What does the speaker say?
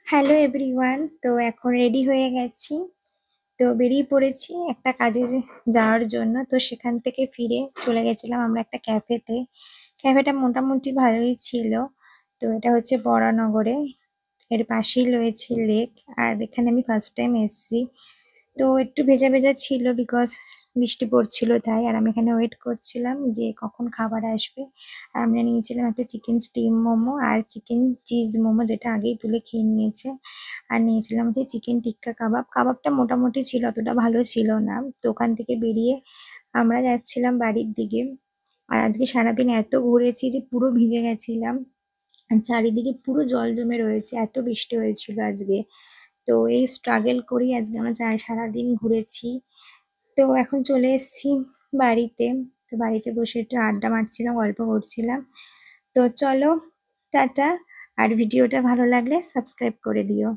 Hello everyone, তো এখন ready হয়ে গেছি। তো বেরিয়ে পড়েছি একটা কাজে যাওয়ার জন্য। তো সেখান থেকে ফিরে চলে গেছিলাম আমরা একটা ক্যাফেতে। ক্যাফেটা মোটামুটি ভালোই ছিল। তো এটা হচ্ছে বরানগরে, এর পাশেই রয়েছে লেক। আর এখানে আমি ফার্স্ট টাইম এসেছি। তো একটু ভেজা ভেজা ছিল বিকজ বৃষ্টি পড়ছিল তাই। আর আমি এখানে ওয়েট করছিলাম যে কখন খাবার আসবে। আর আমরা নিয়েছিলাম একটা চিকেন স্টিম মোমো আর চিকেন চিজ মোমো, যেটা আগেই তুলে খেয়ে নিয়েছে। আর নিয়েছিলাম হচ্ছে চিকেন টিক্কা কাবাব। কাবাবটা মোটামুটি ছিল, অতটা ভালো ছিল না। তো ওখান থেকে বেরিয়ে আমরা যাচ্ছিলাম বাড়ির দিকে। আর আজকে সারাদিন এত ঘুরেছি যে পুরো ভিজে গেছিলাম। আর চারিদিকে পুরো জল জমে রয়েছে, এত বৃষ্টি হয়েছিল আজকে। তো এই স্ট্রাগল করেই আজকে আমরা সারাদিন ঘুরেছি। তো এখন চলে এসেছি বাড়িতে। তো বাড়িতে বসে একটু আড্ডা মারছিলাম, গল্প করছিলাম। তো চলো, টাটা। আর ভিডিওটা ভালো লাগলে সাবস্ক্রাইব করে দিও।